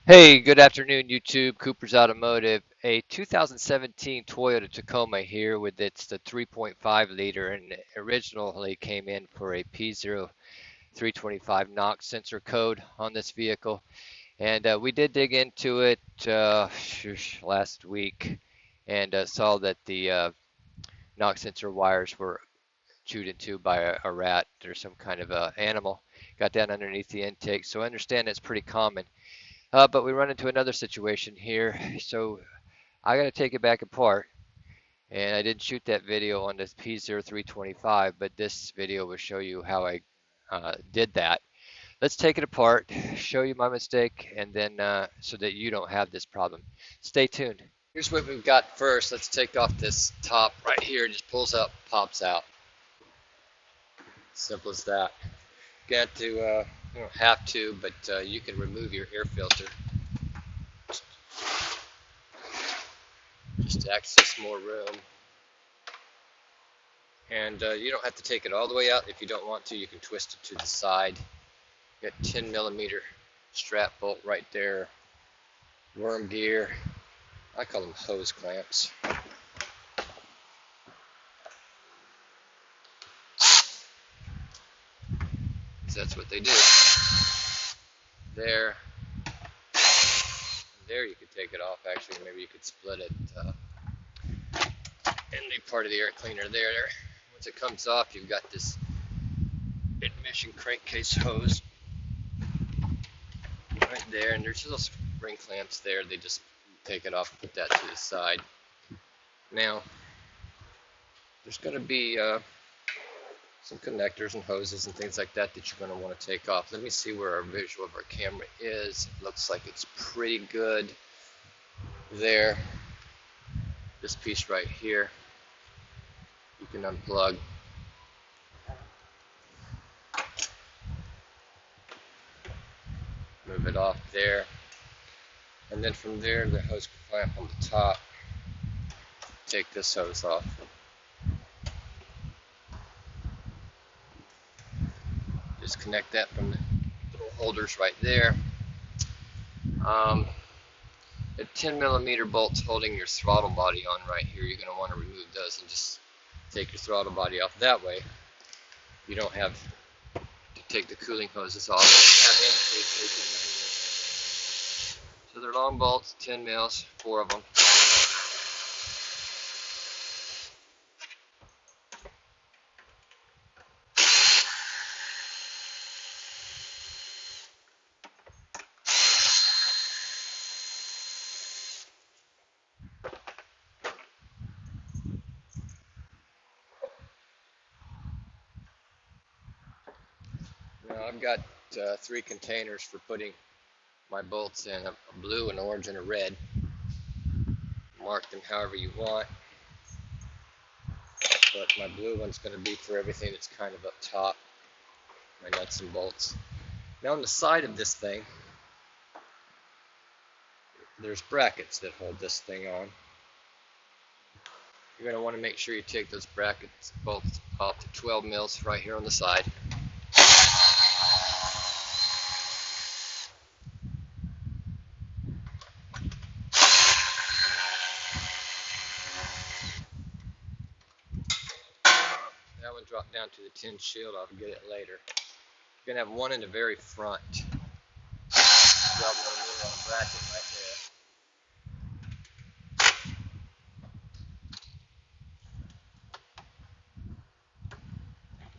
Hey, good afternoon, YouTube. Cooper's Automotive. A 2017 Toyota Tacoma here with the 3.5 liter, and originally came in for a P0325 NOx sensor code on this vehicle. And we did dig into it last week and saw that the NOx sensor wires were chewed into by a rat or some kind of animal. Got down underneath the intake, so I understand it's pretty common. But we run into another situation here. So I got to take it back apart. And I didn't shoot that video on this P0325, but this video will show you how I did that. Let's take it apart, show you my mistake, and then so that you don't have this problem. Stay tuned. Here's what we've got first. Let's take off this top right here. It just pulls up, pops out. Simple as that. Got to, you don't have to, but you can remove your air filter. Just to access more room. And you don't have to take it all the way out. If you don't want to, you can twist it to the side. Got 10mm strap bolt right there. Worm gear. I call them hose clamps. That's what they do. There. There you could take it off. Actually, maybe you could split it in the part of the air cleaner there. Once it comes off, you've got this admission crankcase hose right there, and there's little spring clamps there. They just take it off and put that to the side. Now, there's going to be some connectors and hoses and things like that that you're going to want to take off. Let me see where our visual of our camera is. It looks like it's pretty good there. This piece right here, you can unplug. Move it off there. And then from there, the hose clamp on the top. Take this hose off. Disconnect that from the little holders right there. The 10mm bolts holding your throttle body on right here, you're going to want to remove those and just take your throttle body off that way. You don't have to take the cooling hoses off. So they're long bolts, 10 mils, 4 of them. Now I've got 3 containers for putting my bolts in, a blue, an orange, and a red. Mark them however you want, but my blue one's going to be for everything that's kind of up top, my nuts and bolts. Now on the side of this thing, there's brackets that hold this thing on. You're going to want to make sure you take those brackets both off to 12 mils right here on the side. That one dropped down to the tin shield. I'll get it later. You're going to have one in the very front. 12mm on the bracket right there.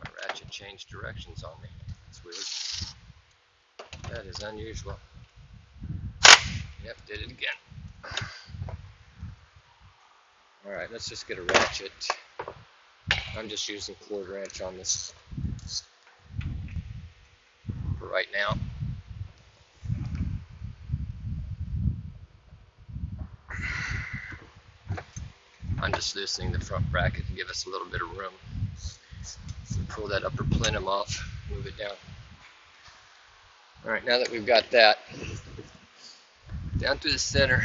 My ratchet changed directions on me. That's weird. That is unusual. Yep, did it again. Alright, let's just get a ratchet. I'm just using 1/4 inch on this for right now. I'm just loosening the front bracket to give us a little bit of room. So pull that upper plenum off, move it down. Alright, now that we've got that, down through the center,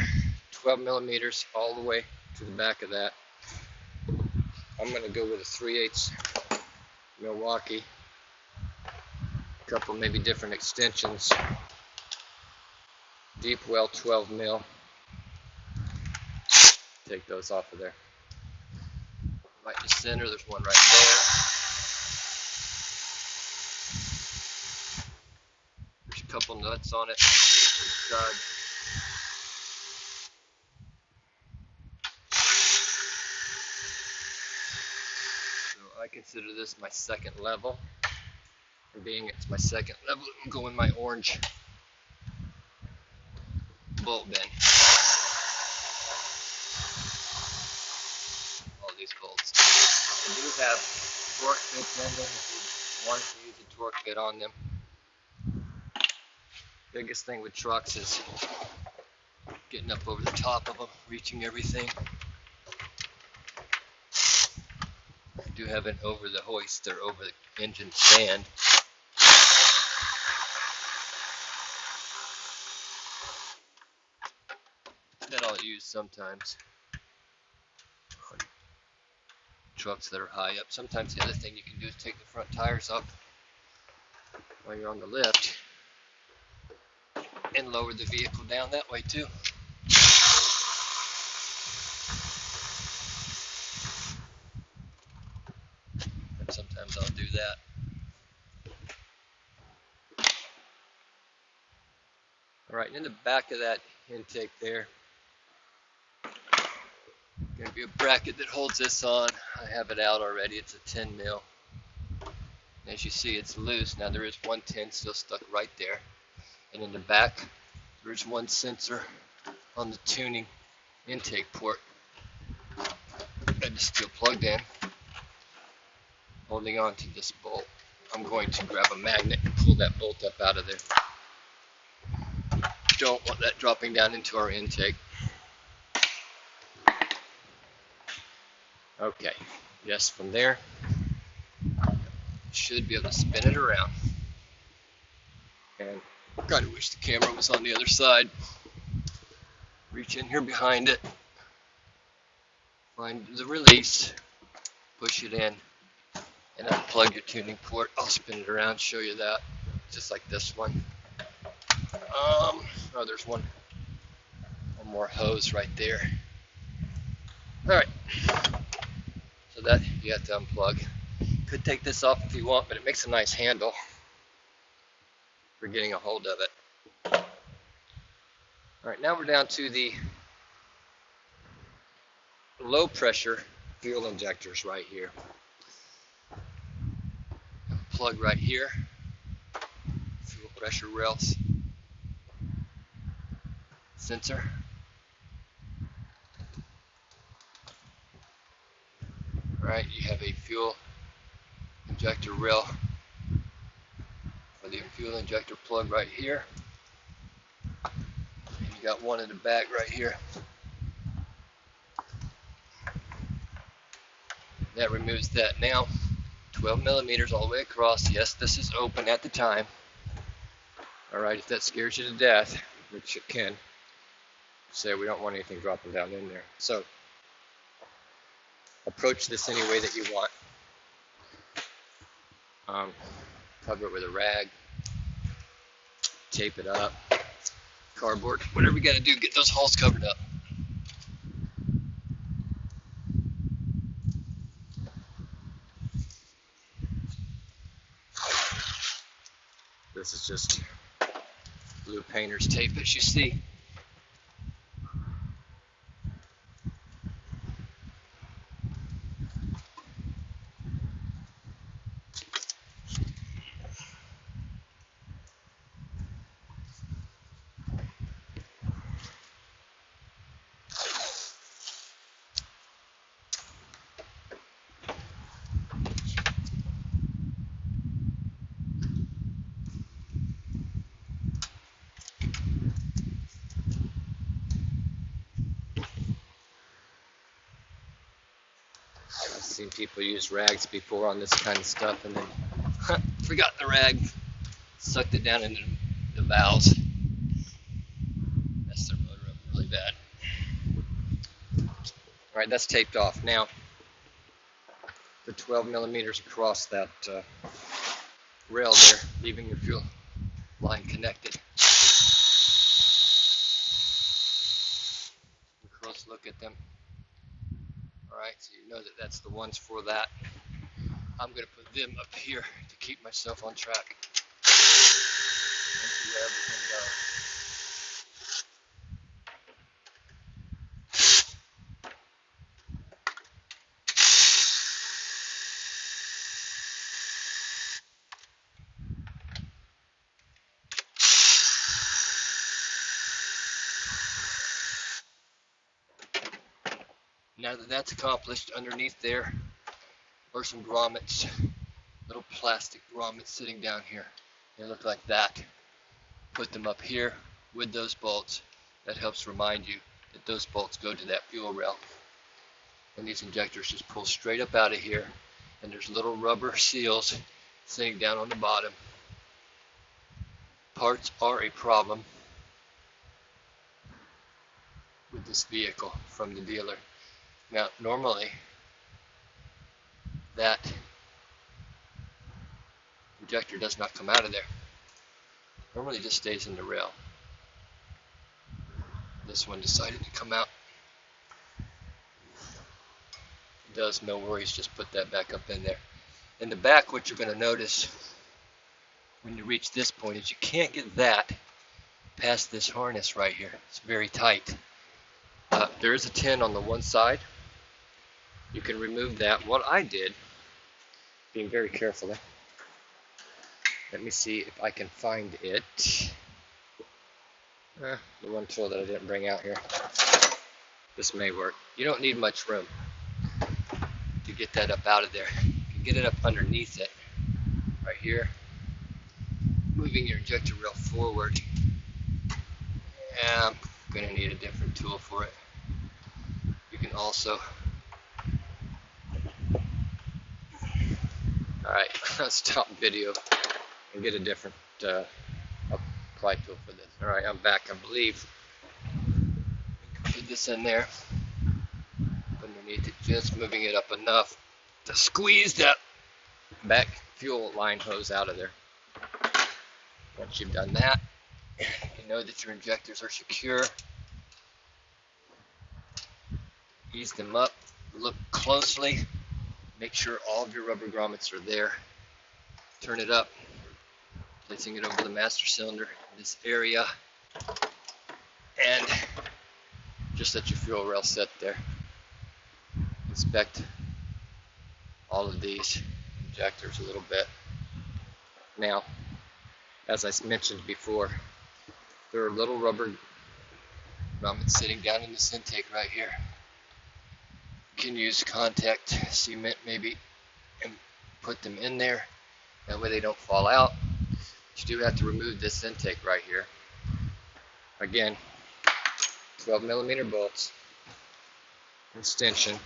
12mm all the way to the back of that. I'm going to go with a 3/8 Milwaukee. A couple maybe different extensions. deep well 12 mil. Take those off of there. Right in the center, there's one right there. There's a couple nuts on it. Stud. So I consider this my second level. And being it's my second level, I'm going my orange bolt bin. All these bolts. They do have torque bits in them if you want to use a torque bit on them. Biggest thing with trucks is getting up over the top of them, reaching everything. I do have it over the hoist or over the engine stand. That I'll use sometimes on trucks that are high up. Sometimes the other thing you can do is take the front tires off while you're on the lift and lower the vehicle down that way too. And sometimes I'll do that. Alright, in the back of that intake there, going to be a bracket that holds this on. I have it out already. It's a 10 mil. As you see, it's loose. Now there is one 10 still stuck right there. And in the back, there's one sensor on the tuning intake port that is still plugged in, holding on to this bolt. I'm going to grab a magnet and pull that bolt up out of there. Don't want that dropping down into our intake. Okay, yes, from there, should be able to spin it around. And kind of wish the camera was on the other side. Reach in here behind it, find the release, push it in, and unplug your tuning port. I'll spin it around, show you that, just like this one. Oh, there's one more hose right there. Alright, so that you have to unplug. Could take this off if you want, but it makes a nice handle for getting a hold of it. Alright, now we're down to the low pressure fuel injectors right here. Plug right here, fuel pressure rails, sensor. Alright, you have a fuel injector rail for the fuel injector plug right here. And you got one in the back right here. That removes that. Now 12 millimeters all the way across. Yes, this is open at the time. Alright, if that scares you to death, which it can, say we don't want anything dropping down in there. So approach this any way that you want. Cover it with a rag, tape it up, cardboard, whatever you got to do, get those holes covered up. This is just blue painter's tape, as you see. I've seen people use rags before on this kind of stuff and then forgot the rag, sucked it down into the valves. Messed their motor up really bad. Alright, that's taped off. Now, the 12 millimeters across that rail there, leaving your fuel line connected. look at them. Alright, so you know that that's the ones for that. I'm going to put them up here to keep myself on track and see where everything goes. Now that that's accomplished, underneath there are some grommets, little plastic grommets sitting down here. They look like that. Put them up here with those bolts. That helps remind you that those bolts go to that fuel rail. And these injectors just pull straight up out of here, and there's little rubber seals sitting down on the bottom. Parts are a problem with this vehicle from the dealer. Now, normally, that injector does not come out of there. Normally, it just stays in the rail. This one decided to come out. It does, no worries, just put that back up in there. In the back, what you're going to notice when you reach this point is you can't get that past this harness right here. It's very tight. There is a 10 on the one side. You can remove that. What I did, being very careful, let me see if I can find it. The one tool that I didn't bring out here. This may work. You don't need much room to get that up out of there. You can get it up underneath it, right here. Moving your injector rail forward. And I'm going to need a different tool for it. You can also... Alright, let's stop video and get a different apply tool for this. Alright, I'm back, I believe. Put this in there. Underneath it, just moving it up enough to squeeze that back fuel line hose out of there. Once you've done that, you know that your injectors are secure. Ease them up, look closely, make sure all of your rubber grommets are there. Turn it up, placing it over the master cylinder in this area, and just let your fuel rail set there. Inspect all of these injectors a little bit. Now, as I mentioned before, there are little rubber grommets sitting down in this intake right here. You can use contact cement maybe and put them in there. That way they don't fall out. You do have to remove this intake right here. Again, 12mm bolts, extension.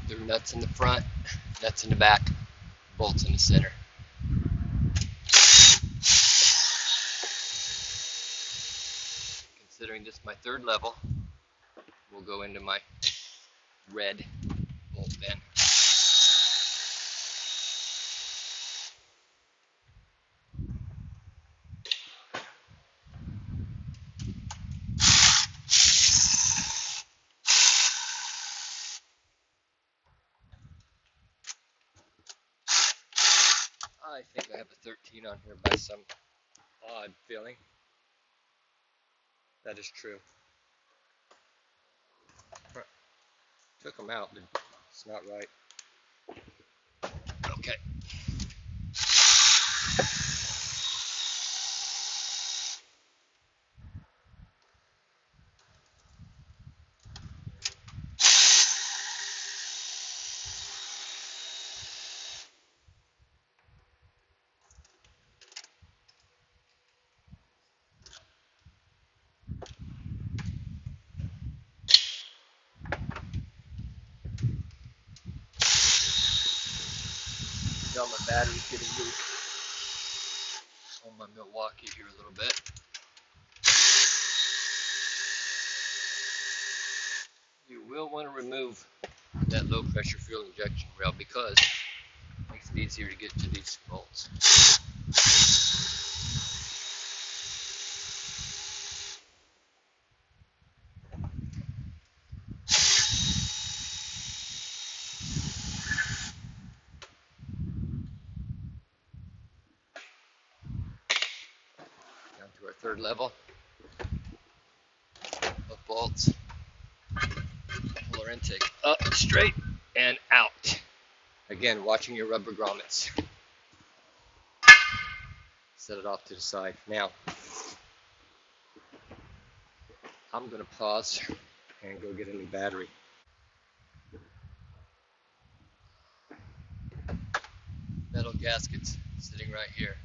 There are nuts in the front, nuts in the back, bolts in the center. Considering this my third level, we'll go into my red bolt bin. I think I have a 13 on here by some odd feeling. That is true. Took them out, but it's not right. Okay. Now my battery's getting weak on my Milwaukee here a little bit. You will want to remove that low pressure fuel injection rail because it makes it easier to get to these bolts. third level of bolts. Pull our intake up straight and out. Again, watching your rubber grommets. Set it off to the side. Now, I'm going to pause and go get a new battery. Metal gaskets sitting right here.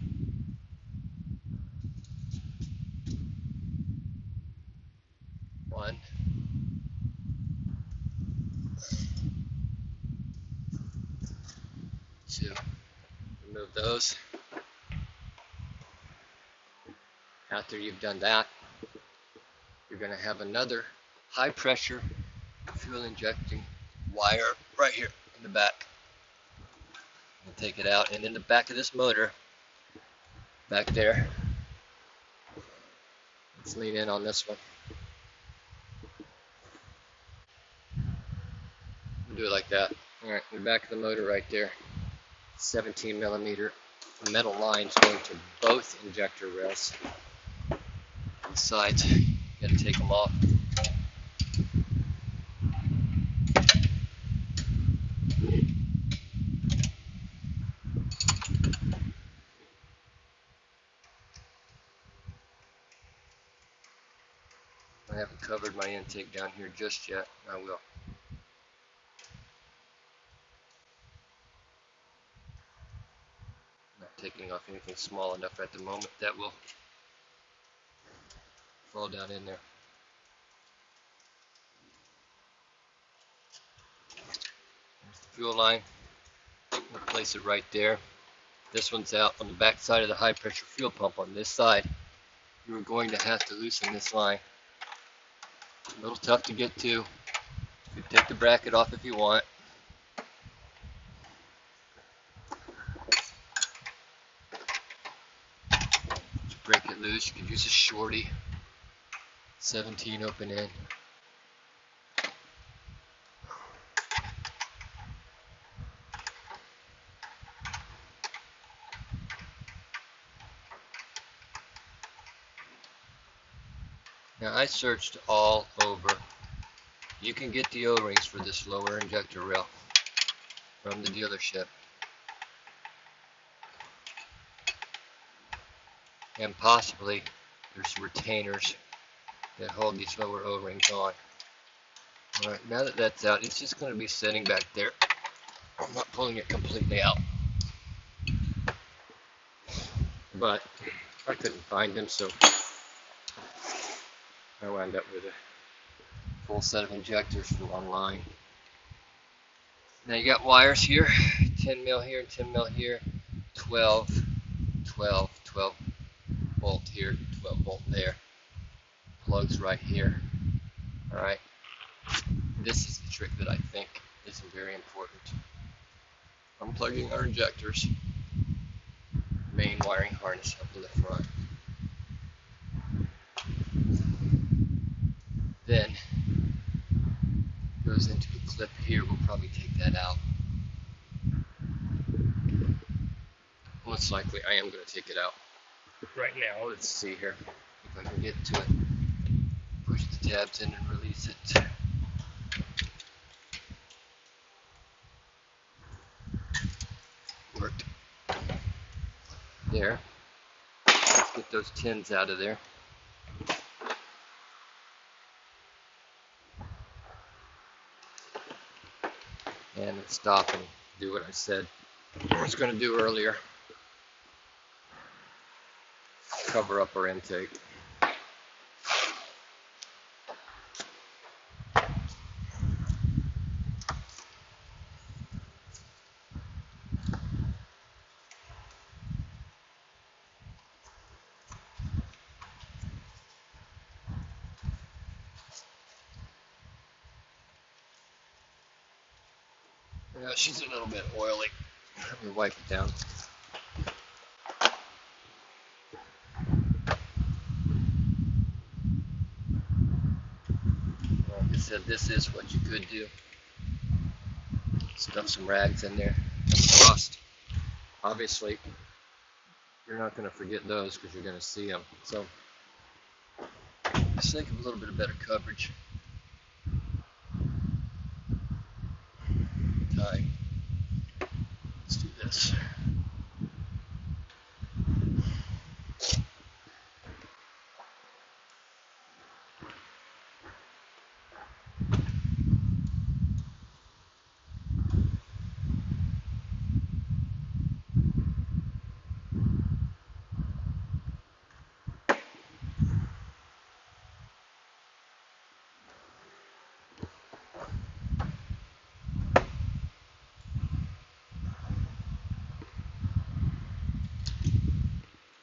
One. Two. Remove those. After you've done that, you're going to have another high pressure fuel injecting wire right here in the back. And take it out, and in the back of this motor, back there, let's lean in on this one. Do it like that. Alright, in the back of the motor right there, 17 millimeter metal lines going to both injector rails. The sides, you gotta take them off. I haven't covered my intake down here just yet. I will. Not taking off anything small enough at the moment that will fall down in there. There's the fuel line. We'll place it right there. This one's out on the back side of the high pressure fuel pump on this side. You're going to have to loosen this line. It's a little tough to get to. You can take the bracket off if you want. To break it loose, you can use a shorty. 17 open end. Now I searched all over. You can get the O-rings for this lower injector rail from the dealership. And possibly there's retainers that hold these lower O-rings on. Alright, now that that's out, it's just going to be sitting back there. I'm not pulling it completely out. But I couldn't find them, so I wound up with a full set of injectors from online. Now you got wires here, 10 mil here, 10 mil here, 12, 12, 12 volt here, 12 volt there. Plugs right here. Alright, this is the trick that I think is very important. Unplugging our injectors, main wiring harness up in the front. Then goes into a clip here. We'll probably take that out. Most likely I am going to take it out right now. Let's see here if I can get to it. Push the tabs in and release it. Worked. There. Let's get those tins out of there. And let's stop and do what I said I was going to do earlier. Cover up our intake. Yeah, she's a little bit oily. Let me wipe it down. Like I said, this is what you could do. Stuff some rags in there. Rust. Obviously, you're not going to forget those because you're going to see them. So sake of a little bit of better coverage. Time. Let's do this.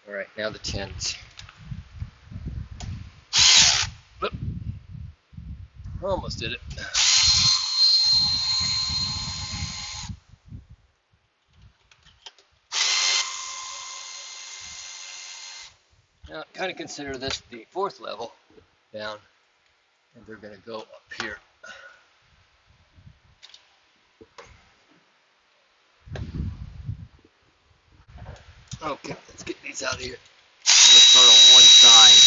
All right, now the 10s. Whoop. Almost did it. Now, kind of consider this the 4th level down, and they're going to go up here. Okay, let's get these out of here. I'm going to start on one side.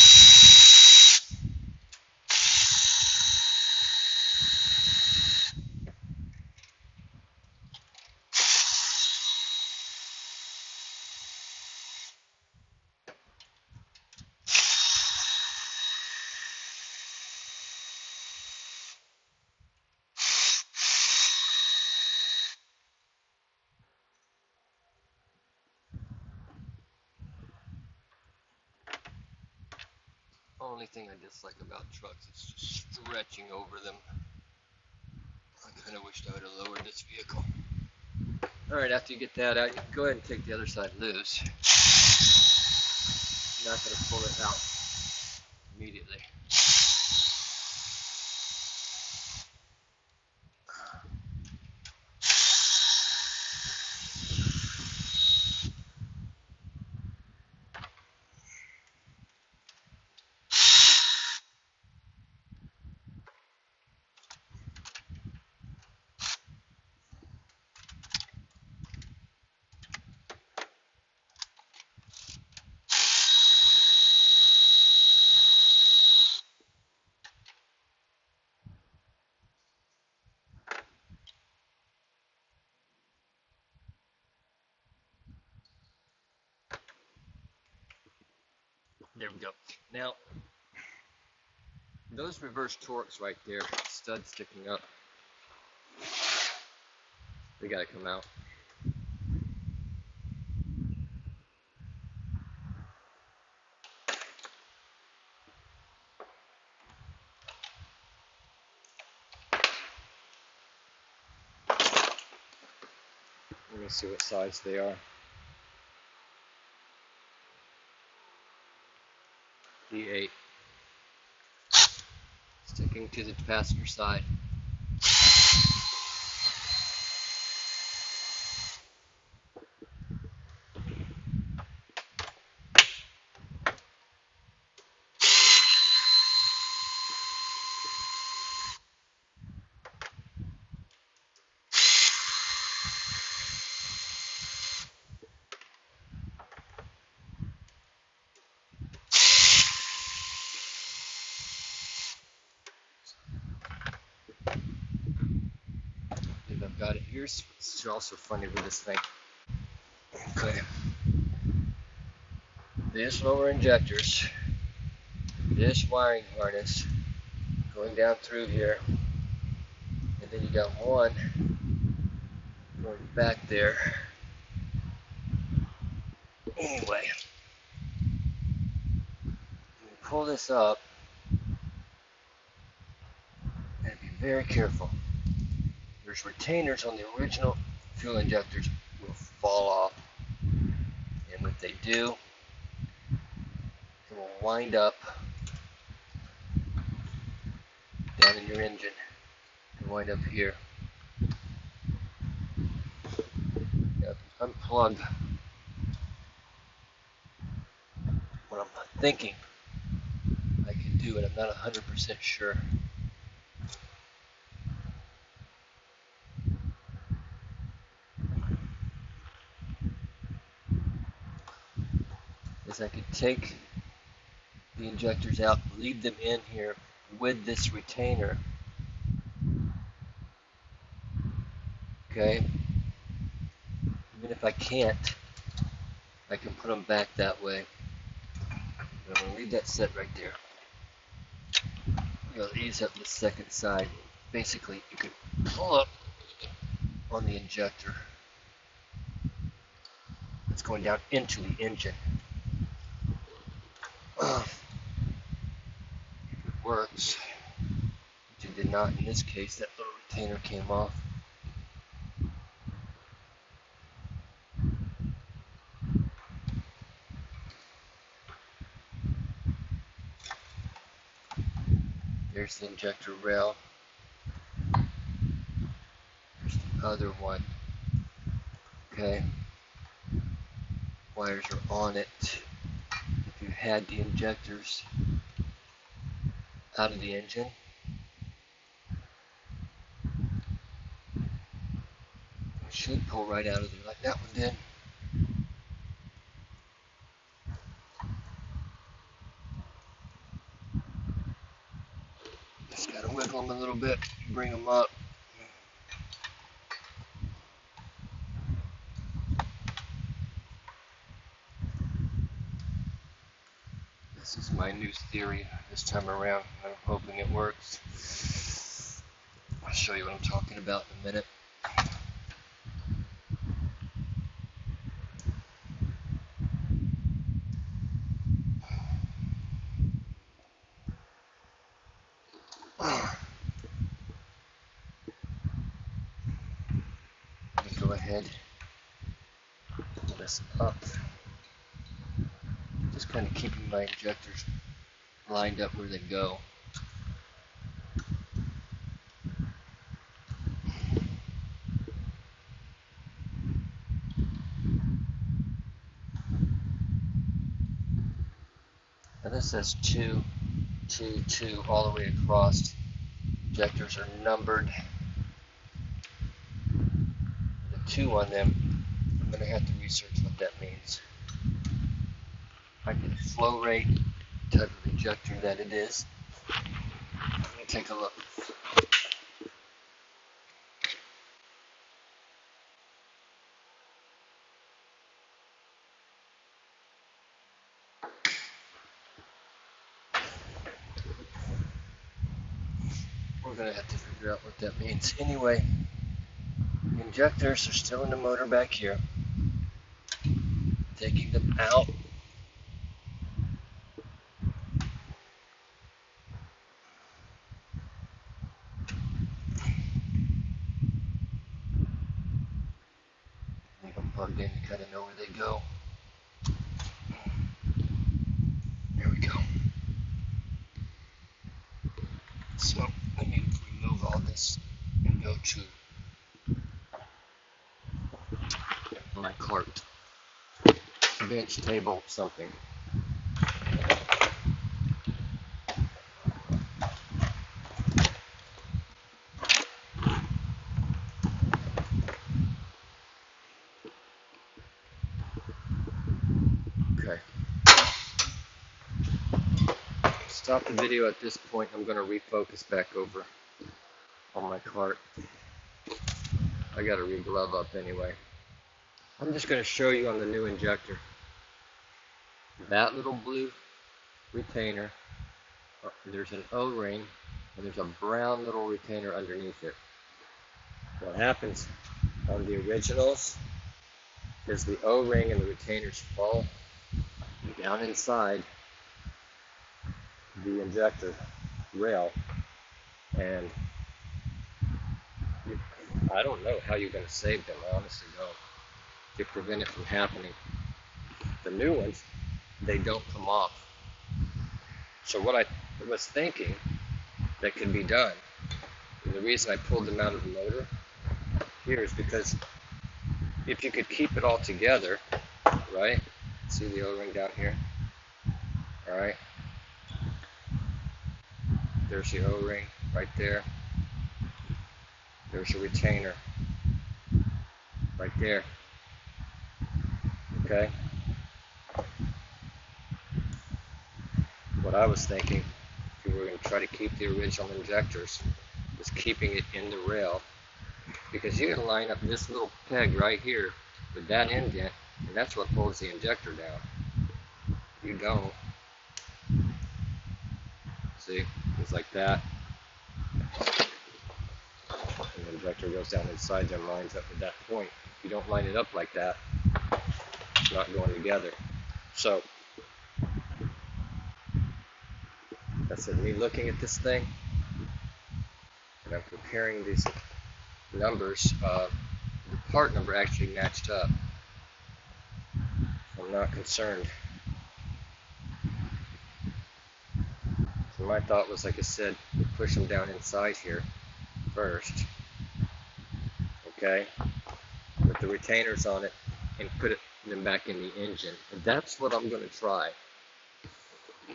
Only thing I dislike about trucks is just stretching over them. I kind of wished I would have lowered this vehicle. Alright, after you get that out, you can go ahead and take the other side loose. You're not going to pull it out immediately. There we go. Now, those reverse torques right there, studs sticking up, they got to come out. Let me see what size they are. D8. Sticking to the passenger side. I've got it. Here's what's also funny with this thing. Okay. This lower injectors, this wiring harness going down through here, and then you got one going back there. Anyway, you pull this up and be very careful. There's retainers on the original fuel injectors will fall off, and what they do, it will wind up down in your engine and wind up here. Now, unplug what I'm thinking I can do, and I'm not 100% sure. Is I could take the injectors out, leave them in here with this retainer. Okay, even if I can't, I can put them back that way. I'm going to leave that set right there. I'm going to ease up the second side. Basically, you can pull up on the injector. It's going down into the engine. If it works, which it did not in this case, that little retainer came off. There's the injector rail. There's the other one. Okay. Wires are on it. If you had the injectors out of the engine, it should pull right out of there like that one did. Just gotta wiggle them a little bit, bring them up. This is my new theory this time around. I'm hoping it works. I'll show you what I'm talking about in a minute. Let me go ahead and pull this up. Just kind of keeping my injectors lined up where they go. And this says 2, 2, 2 all the way across. Injectors are numbered. The 2 on them, I'm going to have to research what that means. I get a flow rate, type of injector that it is. Let me take a look. We're going to have to figure out what that means. Anyway, the injectors are still in the motor back here. Taking them out. Leave them plugged in to kind of know where they go. There we go. So let me remove all this and go to my cart. Bench, table, something. Okay. Stop the video at this point. I'm going to refocus back over on my cart. I got to re-glove up anyway. I'm just going to show you on the new injector. That little blue retainer, there's an O-ring, and there's a brown little retainer underneath it. What happens on the originals is the O-ring and the retainers fall down inside the injector rail, and I don't know how you're going to save them. I honestly don't, to prevent it from happening. The new ones, they don't come off. So what I was thinking that could be done, and the reason I pulled them out of the motor here is because if you could keep it all together, right? See the O-ring down here? All right. There's the O-ring right there. There's a retainer right there. Okay. What what I was thinking, if you were going to try to keep the original injectors, was keeping it in the rail, because you can line up this little peg right here with that indent, and that's what holds the injector down. If you don't, see, it's like that, and the injector goes down inside there and lines up at that point. If you don't line it up like that, it's not going together. So that's it, me looking at this thing, and I'm comparing these numbers. The part number actually matched up. I'm not concerned. So my thought was, like I said, push them down inside here first, okay, with the retainers on it, and put them back in the engine. And that's what I'm going to try,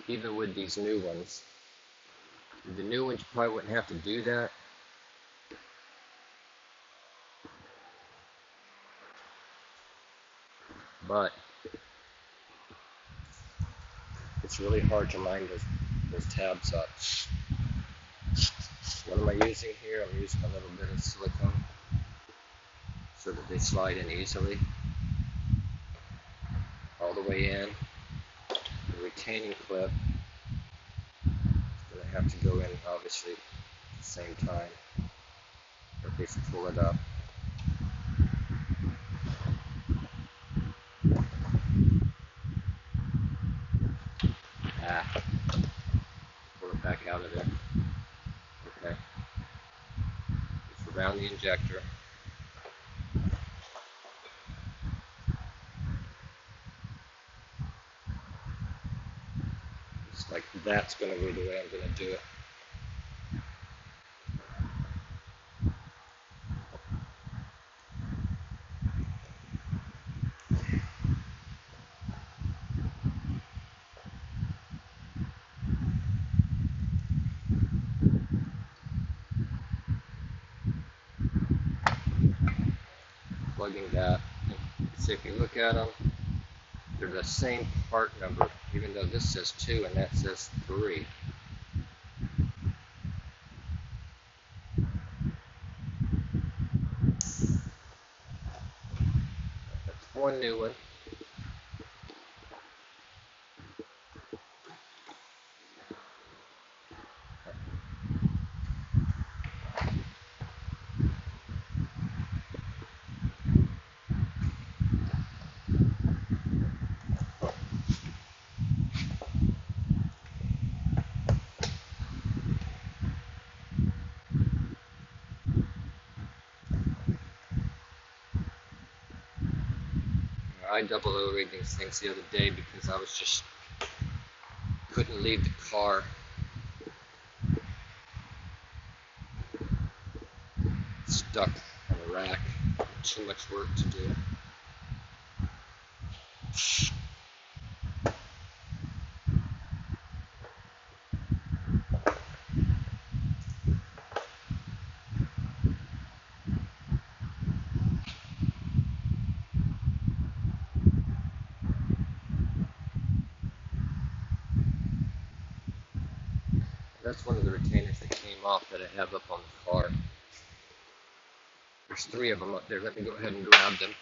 even with these new ones. The new ones, you probably wouldn't have to do that. But it's really hard to line those tabs up. What am I using here? I'm using a little bit of silicone so that they slide in easily all the way in. The retaining clip is going to have to go in, obviously, at the same time, or at least pull it up. Pull it back out of there. Okay. Just around the injector. It's like that's going to be the way I'm going to do it. Plugging that. So if you look at them, they're the same part number, even though this says 2 and that says 3. That's one new one. I double O-ringed these things the other day because I was just couldn't leave the car stuck on the rack. Too much work to do. That's one of the retainers that came off that I have up on the car. There's 3 of them up there. Let me go ahead and grab them.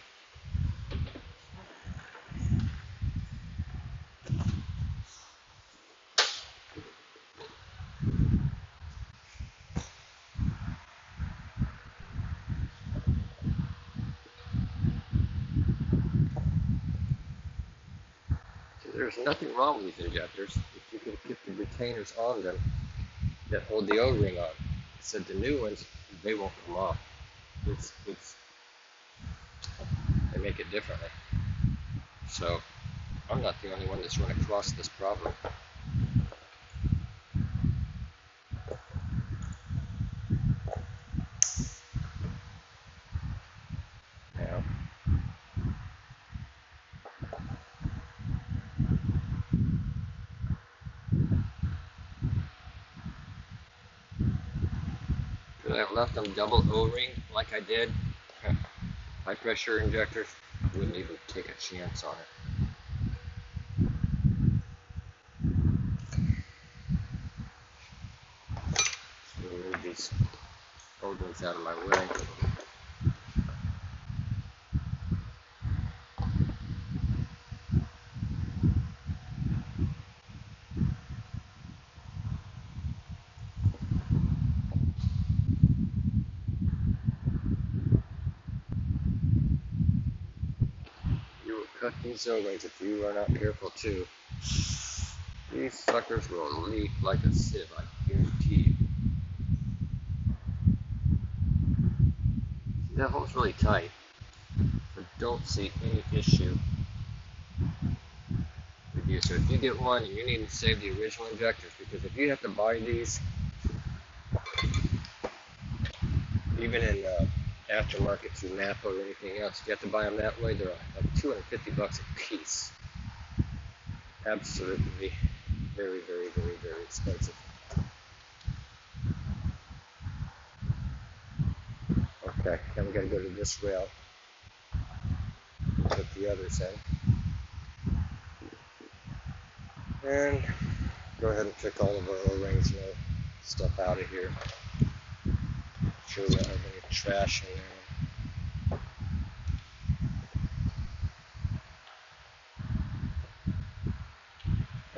So there's nothing wrong with these injectors if you can get the retainers on them that hold the O-ring on. So the new ones, they won't come off. They make it differently. So I'm not the only one that's run across this problem. Now, could I have left them double O-ring like I did? High pressure injectors, wouldn't even take a chance on it. these old ones out of my way. You will cut these O-rings if you are not careful too. These suckers will leak like a sieve, I guarantee you. That hole's really tight, so don't see any issue with you. So if you get one, you need to save the original injectors, because if you have to buy these, even in aftermarket through Napa or anything else, if you have to buy them that way, they're like $250 a piece. Absolutely very, very, very, very expensive. Okay, now we got to go to this rail, put the others in, and go ahead and pick all of our O-rings and stuff out of here. Make sure we don't have any trash in there.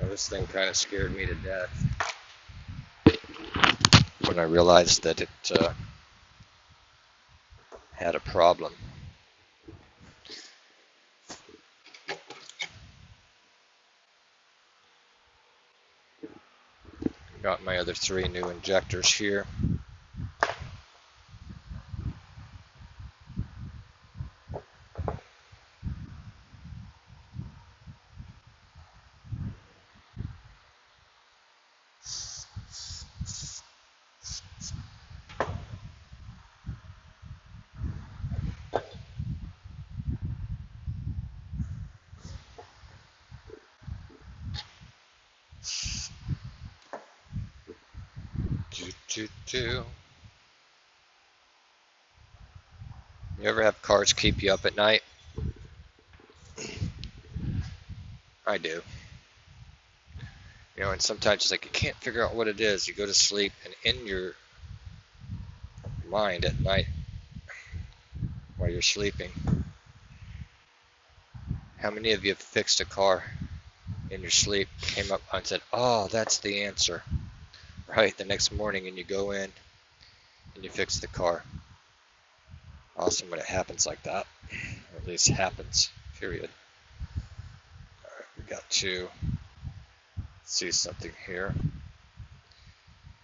Now, this thing kind of scared me to death when I realized that it had a problem. Got my other 3 new injectors here. You ever have cars keep you up at night? I do. You know, and sometimes it's like you can't figure out what it is. You go to sleep, and in your mind at night while you're sleeping, how many of you have fixed a car in your sleep, came up and said, oh, that's the answer, right? The next morning, and you go in and you fix the car. Awesome when it happens like that, or at least happens, period. All right, we got to see something here,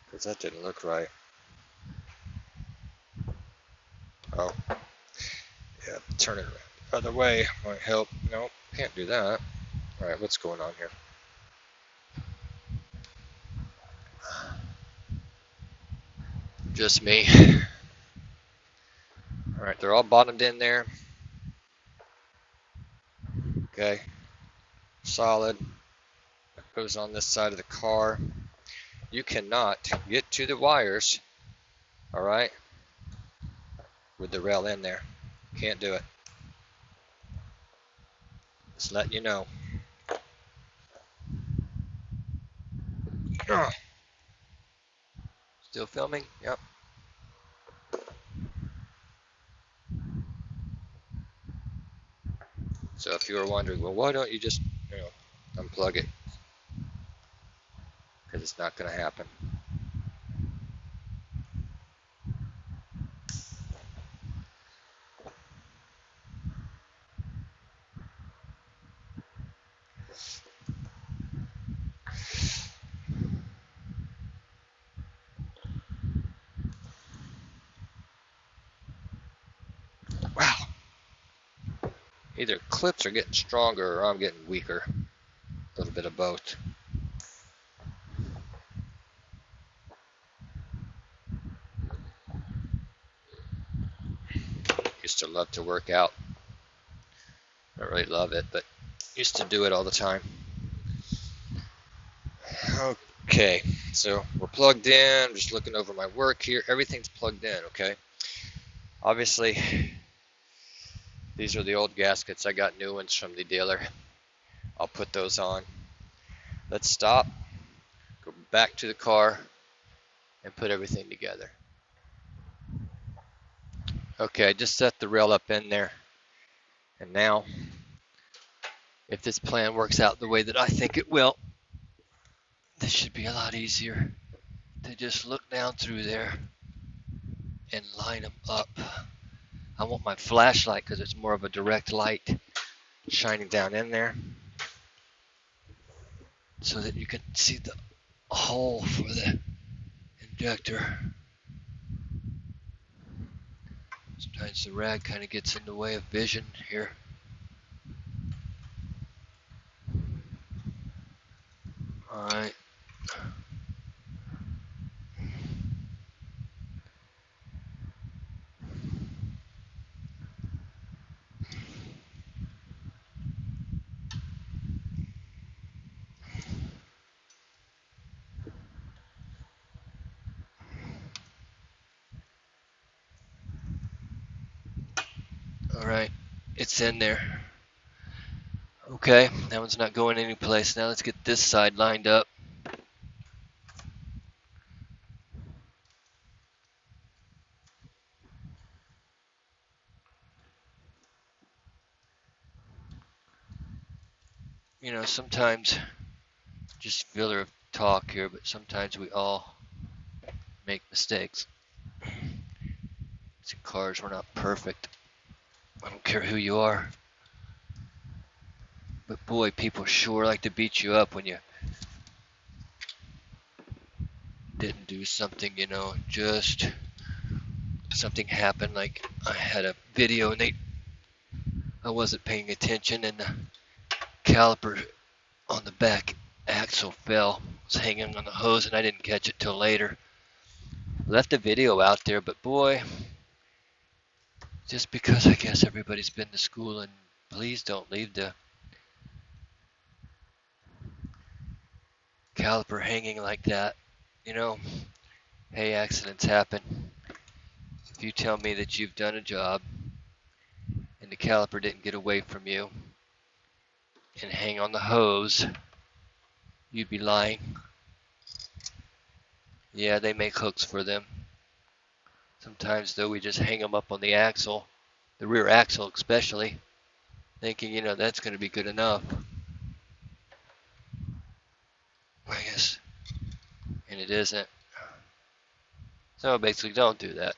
because that didn't look right. Oh, yeah, turn it around the other way might help. No, can't do that. All right, what's going on here? Just me. All right, they're all bottomed in there. Okay, solid. That goes on this side of the car. You cannot get to the wires, all right, with the rail in there. Can't do it. Just letting you know. Still filming? Yep. So if you were wondering, well, why don't you just, unplug it? Because it's not going to happen. Wow. Either clips are getting stronger or I'm getting weaker. A little bit of both. Used to love to work out. I don't really love it, but used to do it all the time. Okay, so we're plugged in. I'm just looking over my work here. Everything's plugged in, okay? Obviously, these are the old gaskets. I got new ones from the dealer. I'll put those on. Let's stop, go back to the car, and put everything together. Okay, I just set the rail up in there. And now, if this plan works out the way that I think it will, this should be a lot easier to just look down through there and line them up. I want my flashlight because it's more of a direct light shining down in there so that you can see the hole for the injector. Sometimes the rag kind of gets in the way of vision here. Alright. Alright. It's in there. Okay, that one's not going anyplace. Now let's get this side lined up. You know, sometimes, just filler of talk here, but sometimes we all make mistakes. These cars were not perfect. I don't care who you are. But boy, people sure like to beat you up when you didn't do something, you know, just something happened. Like I had a video and I wasn't paying attention and the caliper on the back axle fell. It was hanging on the hose and I didn't catch it till later. Left the video out there, but boy, just because I guess everybody's been to school, and please don't leave the caliper hanging like that. You know, hey, accidents happen. If you tell me that you've done a job and the caliper didn't get away from you and hang on the hose, you'd be lying. Yeah, they make hooks for them. Sometimes, though, we just hang them up on the axle, the rear axle especially, thinking, you know, that's going to be good enough. I guess. And it isn't. So basically, don't do that.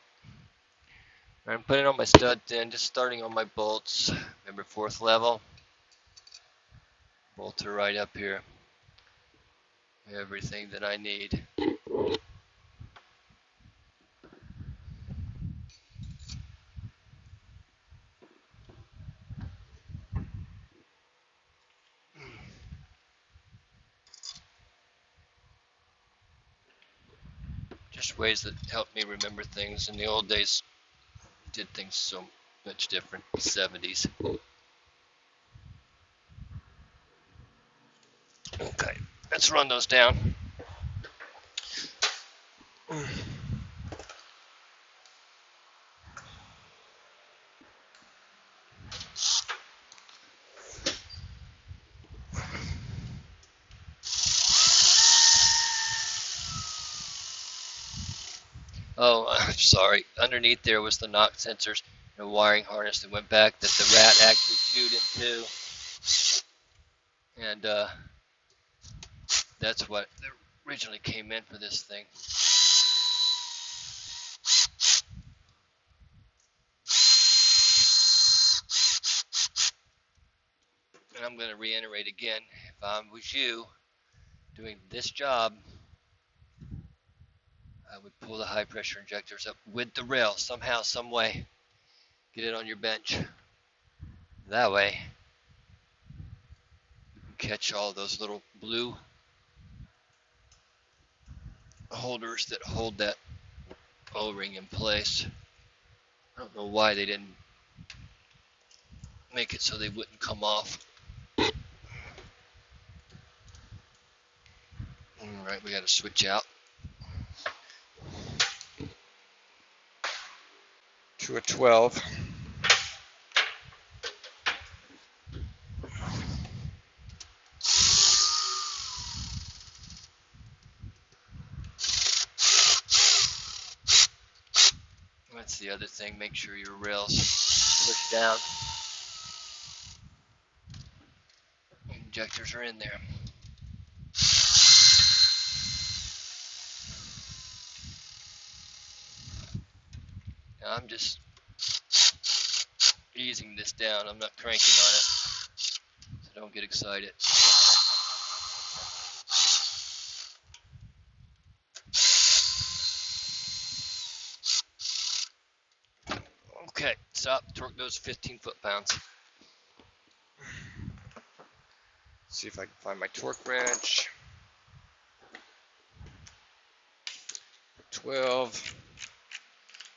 I'm putting on my stud then, just starting on my bolts. Remember, 4th level. Bolts are right up here. Everything that I need. Just ways that help me remember things. In the old days, did things so much different. 70s. Okay, let's run those down. Oh, I'm sorry. Underneath there was the knock sensors and a wiring harness that went back that the rat actually chewed into. And that's what originally came in for this thing. And I'm going to reiterate again, if I was you doing this job, I would pull the high pressure injectors up with the rail somehow, some way. Get it on your bench. That way, you can catch all those little blue holders that hold that O-ring in place. I don't know why they didn't make it so they wouldn't come off. Alright, we got to switch out to a 12. Let's That's the other thing. Make sure your rails push down. Injectors are in there. Now I'm just easing this down. I'm not cranking on it, so don't get excited. Okay, stop. Torque those 15 foot-pounds. See if I can find my torque wrench. 12.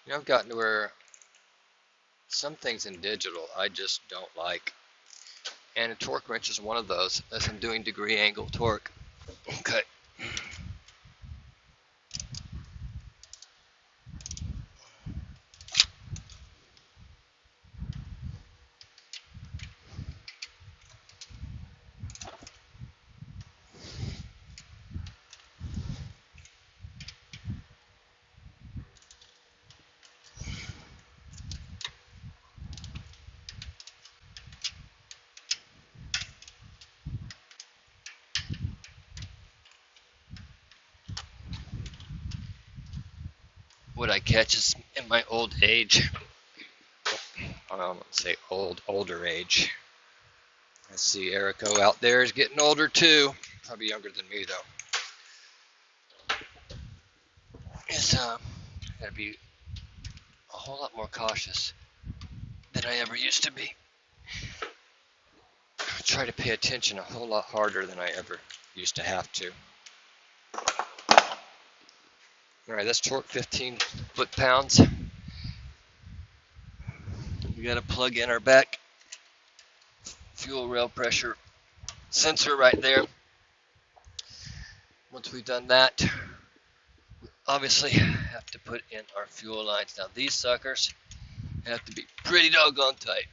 You know, I've gotten to where some things in digital I just don't like. And a torque wrench is one of those, as I'm doing degree angle torque. Okay. What I catch is in my old age, I don't want to say older age. I see Erico out there is getting older too. Probably younger than me though. Is gotta be a whole lot more cautious than I ever used to be. I try to pay attention a whole lot harder than I ever used to have to. Alright, let's torque 15 foot-pounds. We gotta plug in our back fuel rail pressure sensor right there. Once we've done that, we obviously have to put in our fuel lines. Now these suckers have to be pretty doggone tight.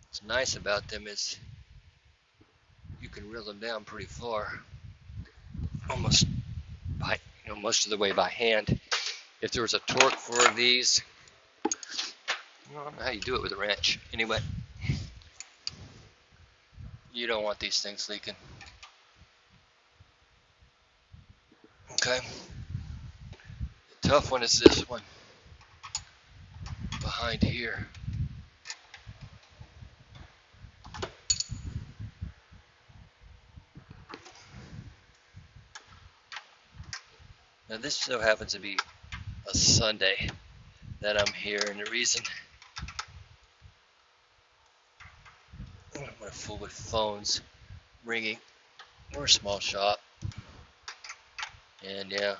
What's nice about them is you can reel them down pretty far, almost by, most of the way by hand. If there was a torque for these, I don't know how you do it with a wrench. Anyway, you don't want these things leaking. Okay. The tough one is this one behind here. Now this so happens to be a Sunday that I'm here, and the reason I'm gonna fool with phones ringing. We're a small shop, and yeah,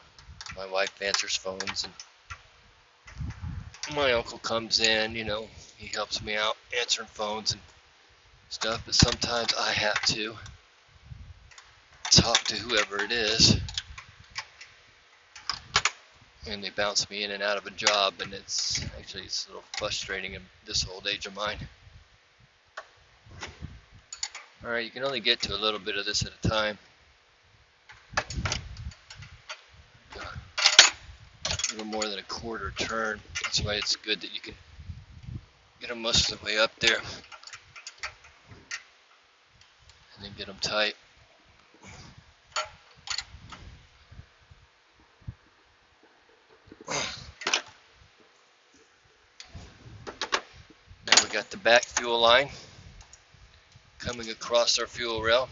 my wife answers phones, and my uncle comes in. He helps me out answering phones and stuff. But sometimes I have to talk to whoever it is, and they bounce me in and out of a job, and it's a little frustrating in this old age of mine. Alright, you can only get to a little bit of this at a time. A little more than a quarter turn. That's why it's good that you can get them most of the way up there and then get them tight. Now we got the back fuel line coming across our fuel rail.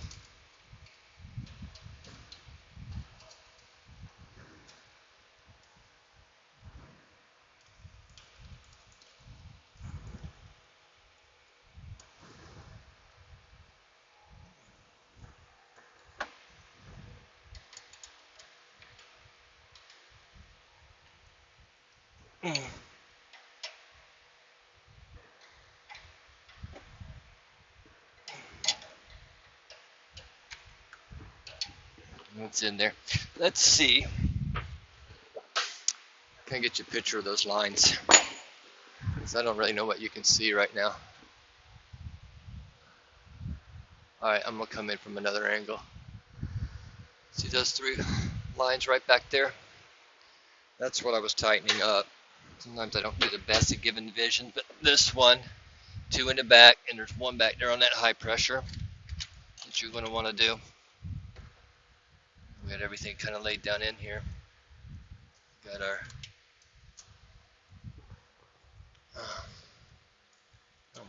What's in there? Let's see. Can I get you a picture of those lines? Because I don't really know what you can see right now. Alright, I'm gonna come in from another angle. See those three lines right back there? That's what I was tightening up. Sometimes I don't do the best at giving vision, but this one, two in the back, and there's one back there on that high pressure that you're gonna wanna do. We got everything kind of laid down in here. Got our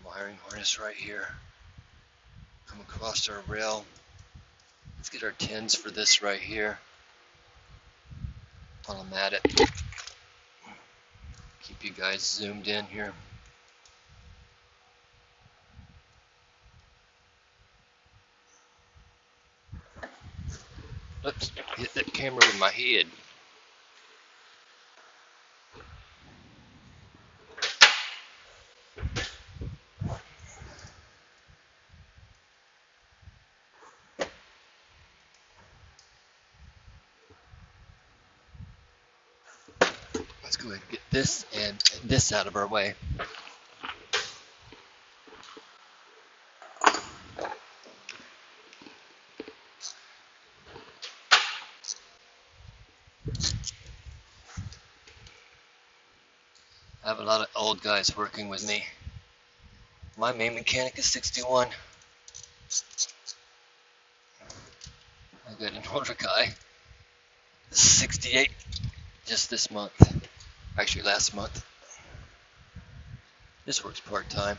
wiring harness right here. Come across our rail. Let's get our tins for this right here. While I'm at it, keep you guys zoomed in here. Oops, hit that camera with my head. Let's go ahead and get this and this out of our way. I have a lot of old guys working with me. My main mechanic is 61. I got an older guy, 68, just this month. Actually, last month. This works part-time.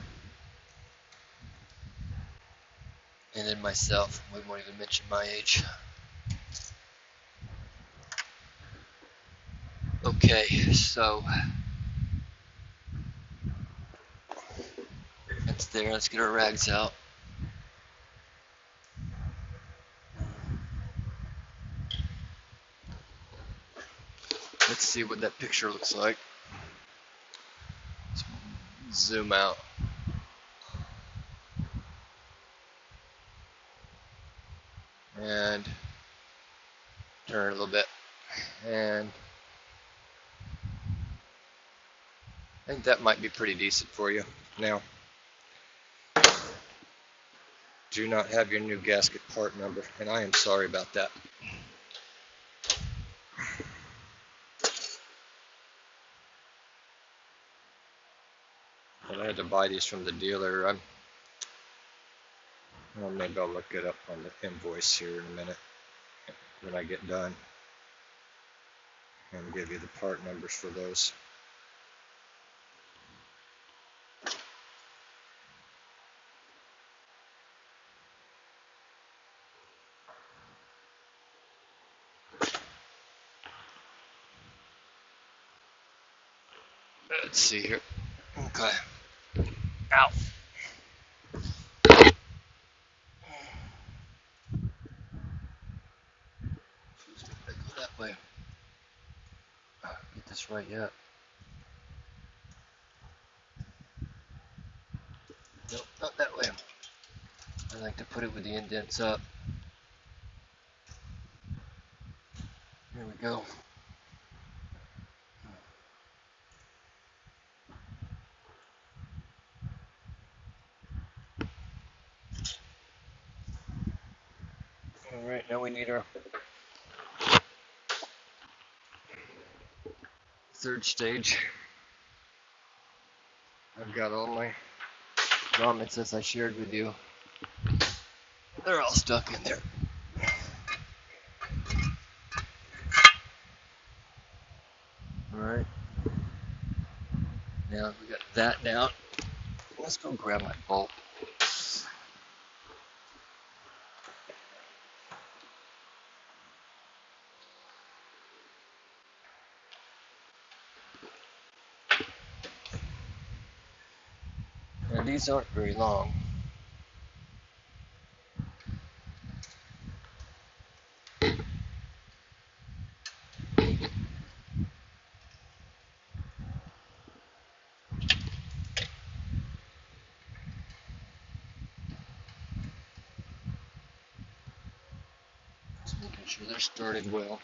And then myself, we won't even mention my age. Okay, so that's there. Let's get our rags out. Let's see what that picture looks like. Let's zoom out. And turn it a little bit. And I think that might be pretty decent for you. Now, do not have your new gasket part number, and I am sorry about that. But I had to buy these from the dealer. Well, maybe I'll look it up on the invoice here in a minute when I get done and give you the part numbers for those. Let's see here. Okay. Ow. Go that way. Get this right yet. Nope, not that way. I like to put it with the indents up. Here we go. Alright, now we need our third stage. I've got all my grommets as I shared with you. They're all stuck in there. Alright. Now we got that down. Let's go grab my bolt. Now these aren't very long. Just making sure they're started well.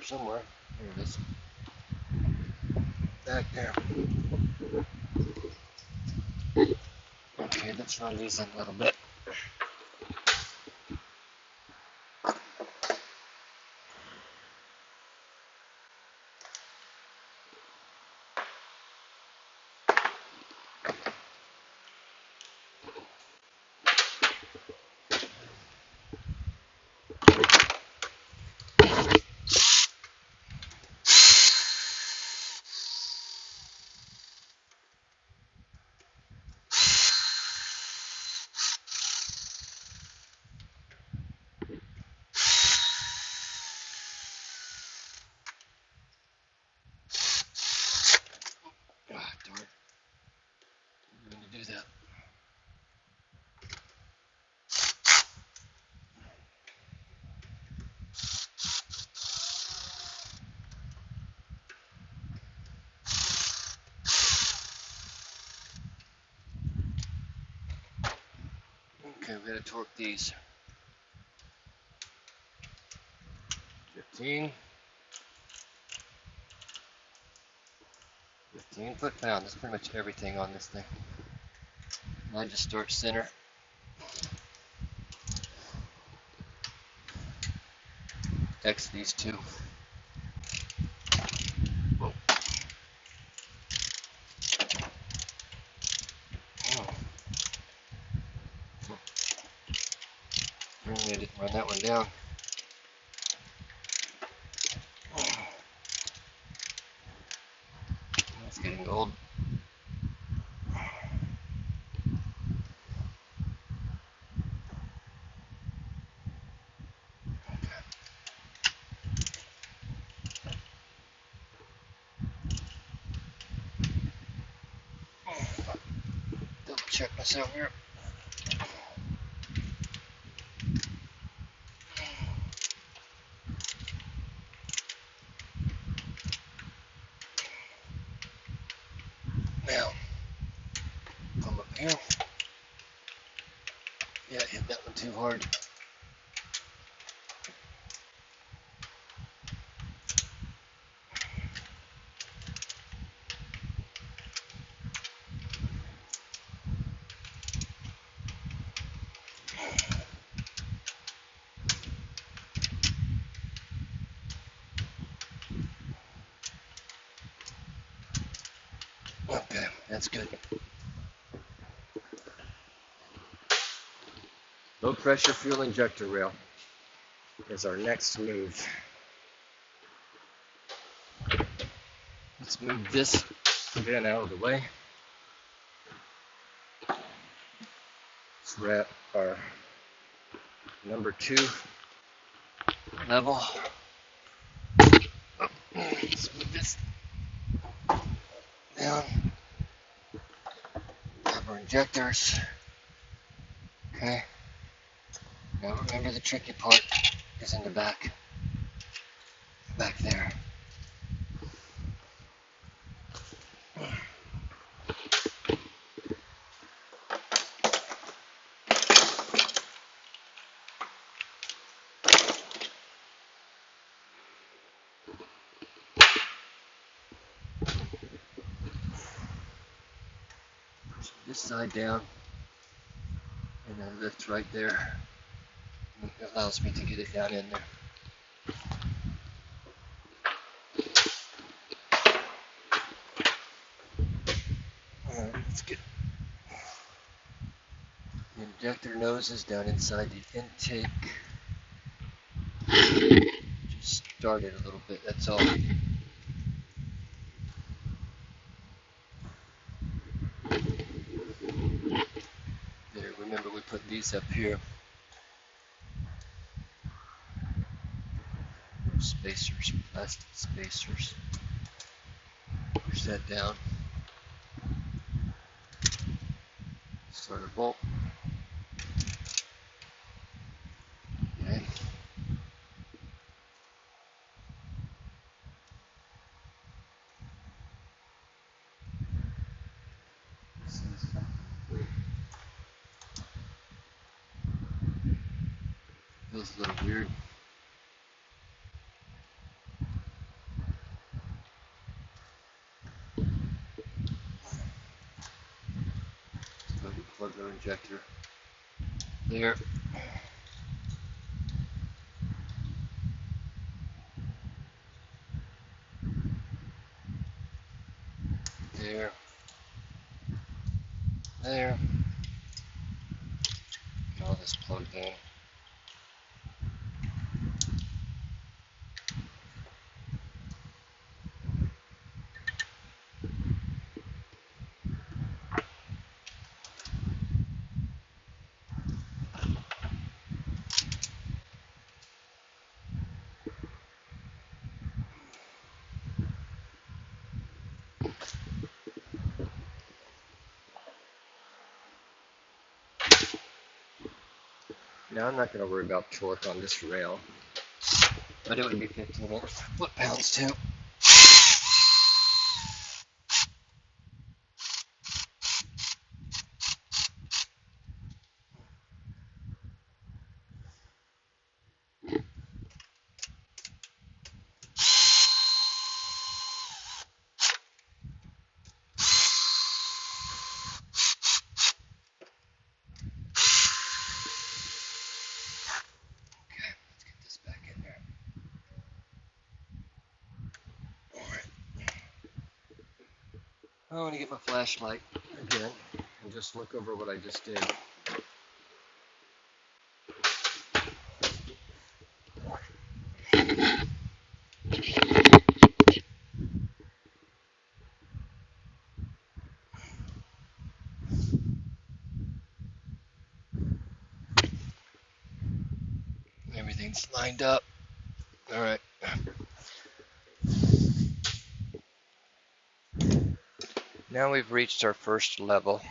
here somewhere. Here it is. Back there. Okay, let's run these in a little bit. Ah, darn. I'm going to do that. Okay, we got to torque these. 15 foot-pound. That's pretty much everything on this thing. I just start center. X these two. Whoa. Oh. I didn't run that one down. It's getting old. Double check myself here. Now, come up here. Yeah, I hit that one too hard. Okay, that's good. Low pressure fuel injector rail is our next move. Let's move this again out of the way. We're at our number 2 level. Let's move this down. Grab our injectors. Okay. Now remember the tricky part is in the back. Back there. This side down, and then lift right there. It allows me to get it down in there. Alright, let's get the injector noses down inside the intake. Just start it a little bit, that's all. There, remember we put these up here. Spacers, plastic spacers. Push that down. Start a bolt. Okay. Feels a little weird. plug their injector. There. There. There. All this plugged in. Now I'm not going to worry about torque on this rail, but it would be 15 foot-pounds too. I want to get my flashlight again and just look over what I just did. Everything's lined up. All right. Now we've reached our first level.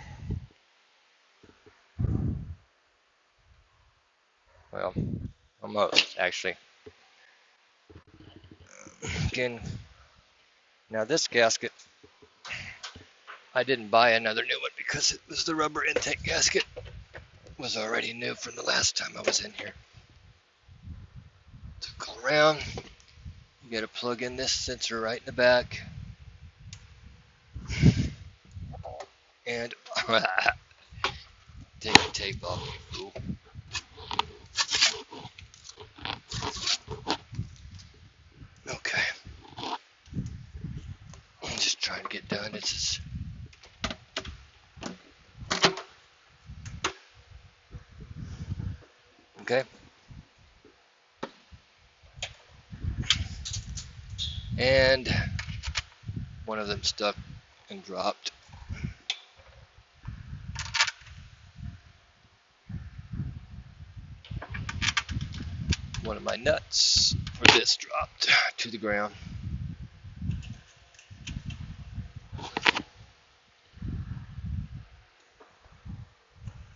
Well, almost, actually. Again, now this gasket, I didn't buy another new one because it was the rubber intake gasket. It was already new from the last time I was in here. To go around, you gotta plug in this sensor right in the back. And take the tape off, you fool. Okay. I'm just trying to get done. This is okay. And one of them stuck and dropped. One of my nuts for this dropped to the ground.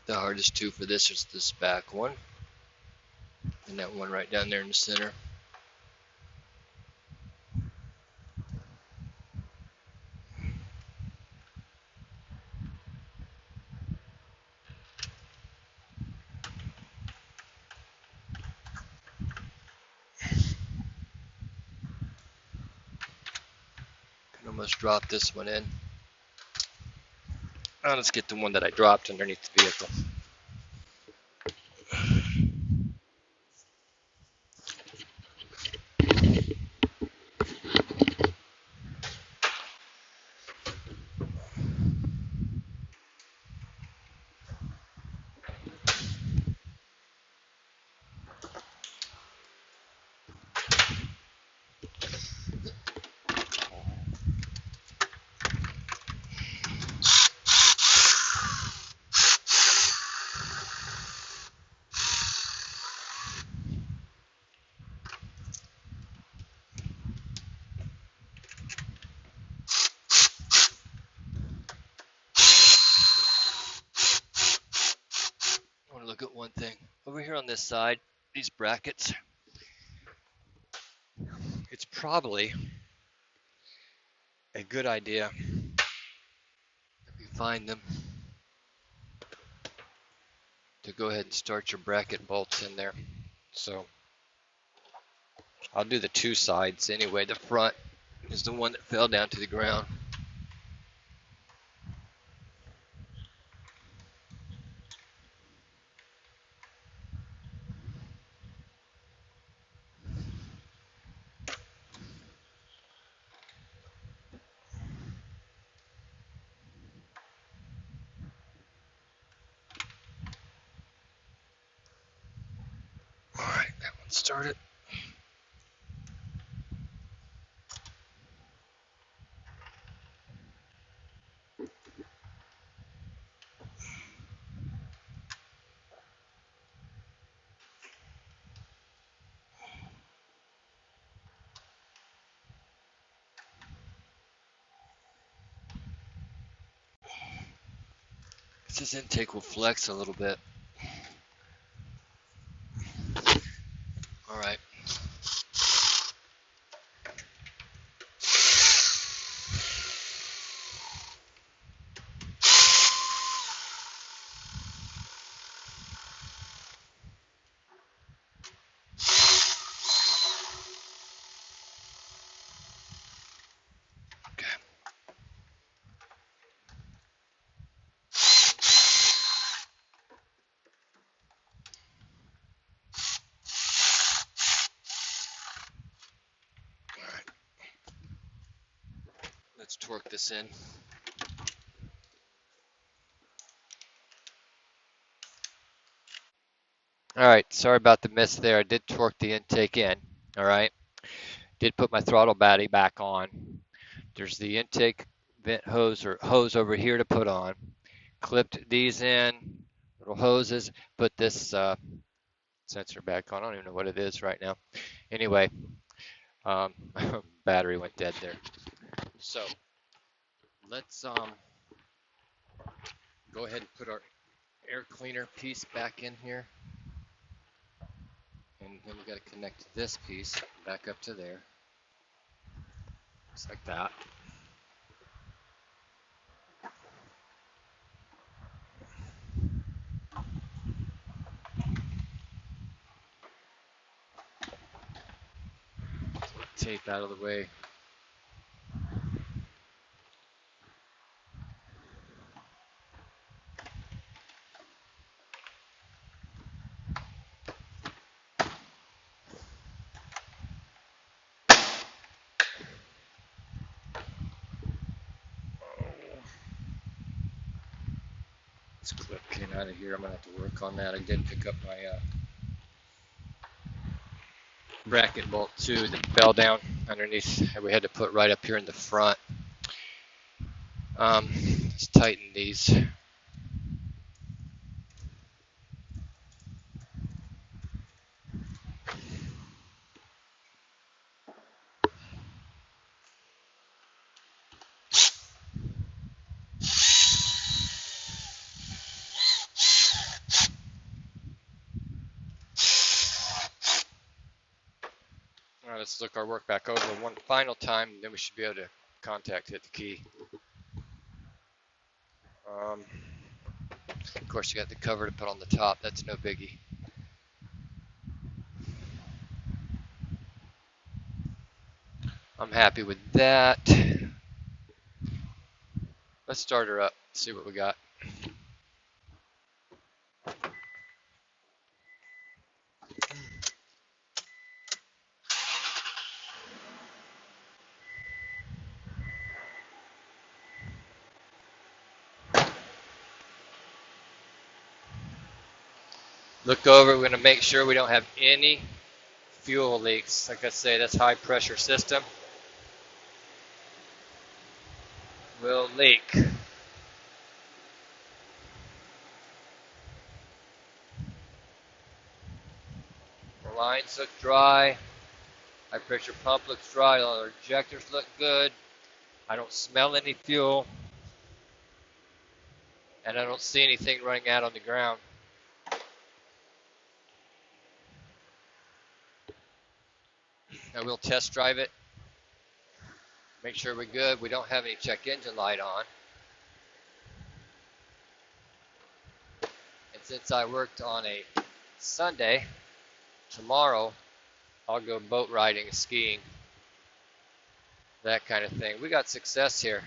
The hardest two for this is this back one and that one right down there in the center. Can almost drop this one in. Now let's get the one that I dropped underneath the vehicle. Look at one thing over here on this side, these brackets, it's probably a good idea if you find them to go ahead and start your bracket bolts in there. So I'll do the two sides anyway. The front is the one that fell down to the ground. Start it. This intake will flex a little bit. All right. Okay. All right. Let's torque this in. All right. Sorry about the miss there. I did torque the intake in. All right. Did put my throttle body back on. There's the intake vent hose or hose over here to put on. Clipped these in, little hoses. Put this sensor back on. I don't even know what it is right now. Anyway, battery went dead there. So let's go ahead and put our air cleaner piece back in here. And then we got to connect this piece back up to there. Just like that. Tape out of the way. This clip came out of here. I'm going to have to work on that. I did pick up my bracket bolt too that fell down underneath. We had to put right up here in the front. Let's tighten these. All right, let's look our work back over one final time, then we should be able to contact hit the key. Of course, you got the cover to put on the top. That's no biggie. I'm happy with that. Let's start her up, see what we got. Look over, we're gonna make sure we don't have any fuel leaks. Like I say, that's high pressure system. Will leak. The lines look dry. High pressure pump looks dry. All our injectors look good. I don't smell any fuel. And I don't see anything running out on the ground. Now we'll test drive it. Make sure we're good. We don't have any check engine light on. And since I worked on a Sunday, tomorrow I'll go boat riding, skiing, that kind of thing. We got success here.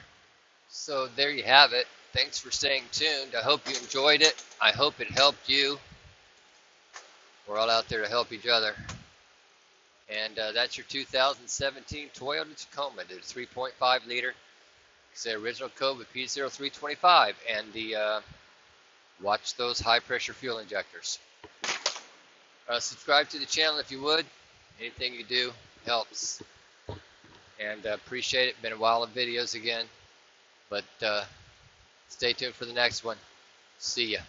So there you have it. Thanks for staying tuned. I hope you enjoyed it. I hope it helped you. We're all out there to help each other. And that's your 2017 Toyota Tacoma. The 3.5 liter. It's the original code with P0325. And the watch those high pressure fuel injectors. Subscribe to the channel if you would. Anything you do helps. And appreciate it. Been a while of videos again. But stay tuned for the next one. See ya.